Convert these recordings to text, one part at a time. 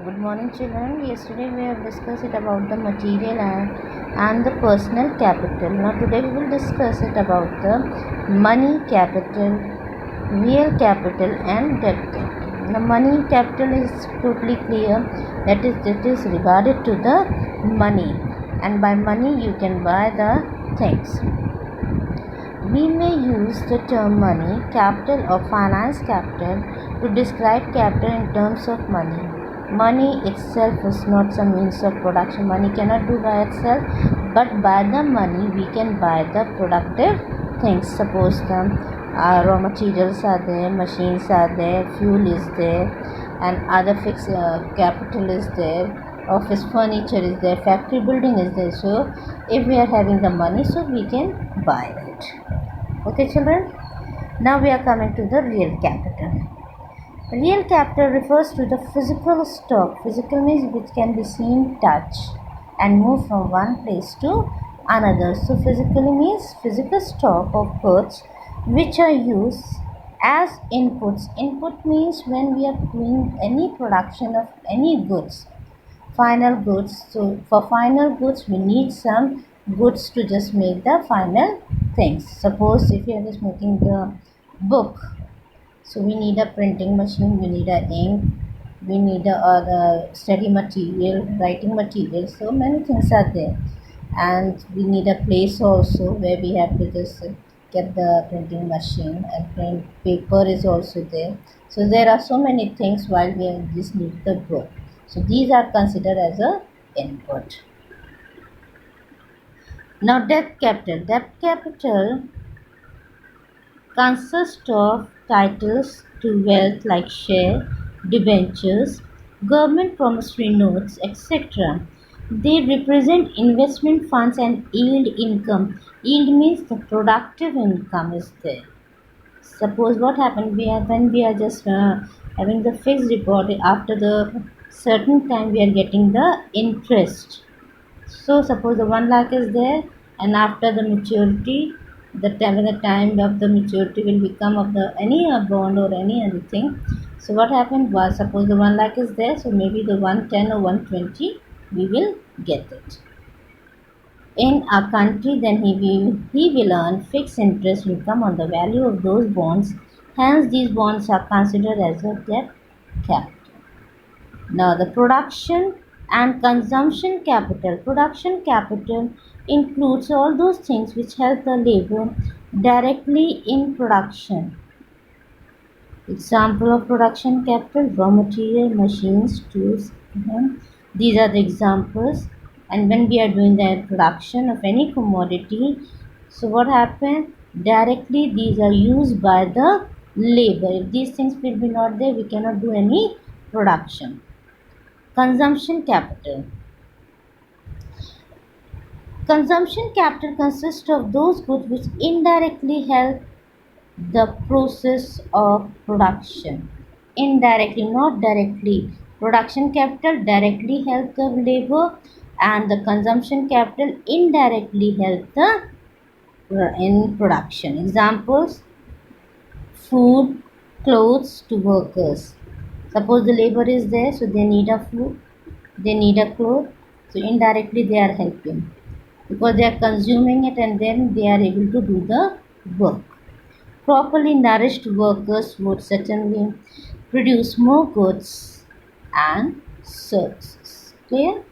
Good morning, children. Yesterday we have discussed it about the material and the personal capital. Now today we will discuss it about the money capital, real capital, and debt capital. The money capital is totally clear. That is, it is regarded to the money, and by money you can buy the things. We may use the term money, capital, or finance capital to describe capital in terms of money. Money itself is not some means of production. Money cannot do by itself, but by the money we can buy the productive things. Suppose the raw materials are there, machines are there, fuel is there, and other fixed capital is there. Office furniture is there, factory building is there. So if we are having the money, so we can buy it. Okay, children. Now we are coming to the real capital. Real capital refers to the physical stock. Physical means which can be seen, touched, and move from one place to another. So physically means physical stock of goods which are used as inputs. Input means when we are doing any production of any goods. Final goods. So for final goods we need some goods to just make the final things. Suppose if you are just making the book, so we need a printing machine, we need a ink, we need the study material, writing material. So many things are there, and we need a place also where we have to just get the printing machine, and print paper is also there. So there are so many things while we just need the book. So these are considered as a input. Now debt capital. Debt capital consists of titles to wealth like share, debentures, government promissory notes, etc. They represent investment funds and yield income. Yield means the productive income is there. Suppose what happened when we are just having the fixed deposit, after the certain time we are getting the interest. So suppose the 1 lakh is there, and after the maturity, when the time of the maturity will become of the any bond or any other thing. So what happened was, suppose the 1 lakh is there, so maybe the 110 or 120 we will get it in our country. Then he will earn fixed interest income on the value of those bonds. Hence these bonds are considered as a debt capital. Now the production and consumption capital. Production capital includes all those things which help the labor directly in production. Example of production capital: raw material, machines, tools. These are the examples. And when we are doing the production of any commodity, so what happens? Directly these are used by the labor. If these things will be not there, we cannot do any production. Consumption capital. Consumption capital consists of those goods which indirectly help the process of production. Indirectly, not directly. Production capital directly helps the labor, and the consumption capital indirectly helps the in production. Examples: food, clothes to workers. Suppose the labor is there, so they need a food, they need a cloth, so indirectly they are helping because they are consuming it, and then they are able to do the work. Properly nourished workers would certainly produce more goods and services. Clear?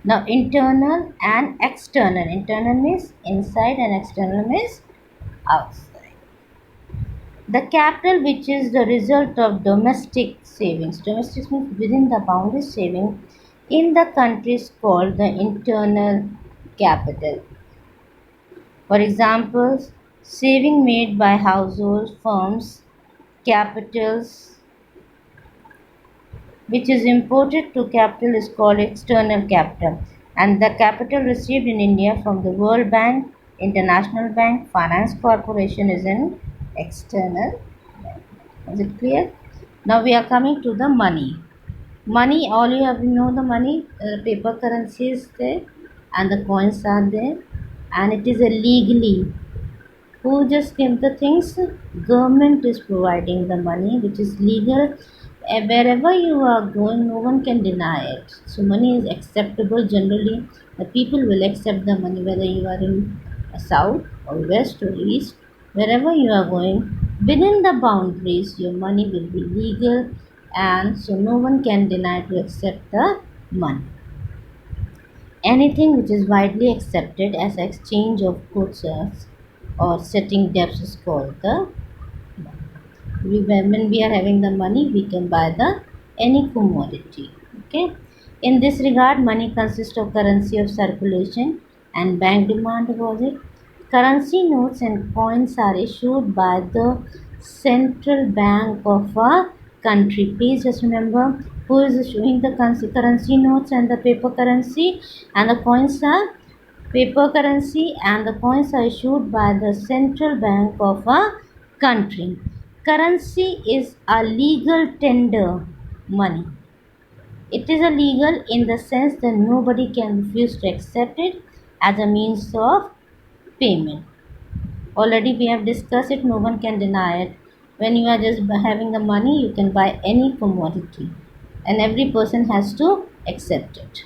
Now internal and external. Internal means inside and external means outside. The capital which is the result of domestic savings. Domestic means within the boundary saving in the country is called the internal capital. For example, saving made by household firms, capitals which is imported to capital is called external capital, and the capital received in India from the World Bank, International Bank, Finance Corporation is an external. Is it clear? Now we are coming to the money. Money, all you have to know the money, paper currency is there, and the coins are there, and it is a legally. Who just give the things? Government is providing the money, which is legal. Wherever you are going, no one can deny it. So money is acceptable generally. The people will accept the money whether you are in south or west or east. Wherever you are going, within the boundaries, your money will be legal, and so no one can deny to accept the money. Anything which is widely accepted as exchange of goods or setting debts is called the when we are having the money we can buy the any commodity. Okay, in this regard money consists of currency of circulation and bank demand deposit. Currency notes and coins are issued by the central bank of a country. Please just remember who is issuing the currency notes and the paper currency, and the coins are paper currency, and the coins are issued by the central bank of a country. Currency is a legal tender money. It is illegal in the sense that nobody can refuse to accept it as a means of payment. Already we have discussed it, no one can deny it. When you are just having the money, you can buy any commodity, and every person has to accept it.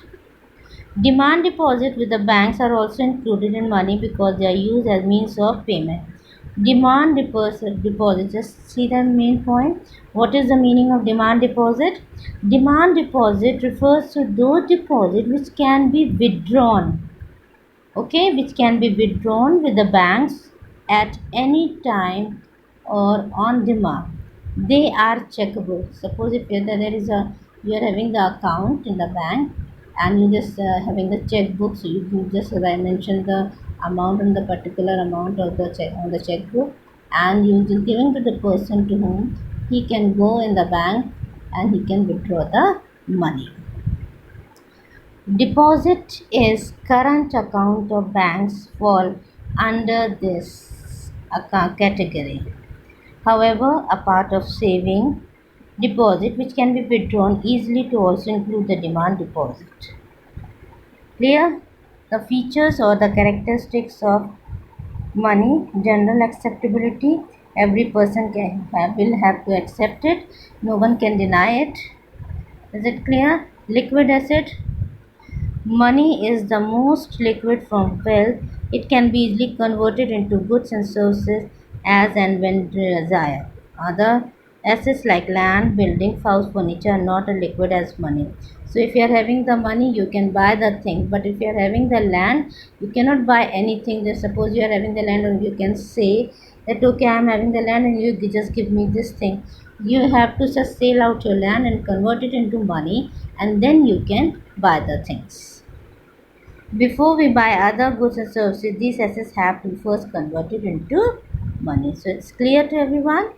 Demand deposits with the banks are also included in money because they are used as means of payment. Deposit, just see the main point. What is the meaning of demand deposit? Demand deposit refers to those deposits which can be withdrawn. Okay, which can be withdrawn with the banks at any time or on demand. They are checkable. Suppose if there is a you are having the account in the bank and you just having the checkbook, so you just mention the amount and the particular amount of the check on the checkbook, and you just giving to the person to whom he can go in the bank and he can withdraw the money. Deposit is current account of banks fall under this category. However, a part of saving deposit which can be withdrawn easily to also include the demand deposit. Clear? The features or the characteristics of money: general acceptability. Every person will have to accept it. No one can deny it. Is it clear? Liquid asset. Money is the most liquid form of wealth. It can be easily converted into goods and services as and when desired. Other assets like land, building, house, furniture are not as liquid as money. So if you are having the money, you can buy the thing. But if you are having the land, you cannot buy anything. Just suppose you are having the land, and you can say that okay, I am having the land, and you just give me this thing. You have to just sell out your land and convert it into money, and then you can buy the things. Before we buy other goods and services, these assets have to be first converted into money. So it's clear to everyone.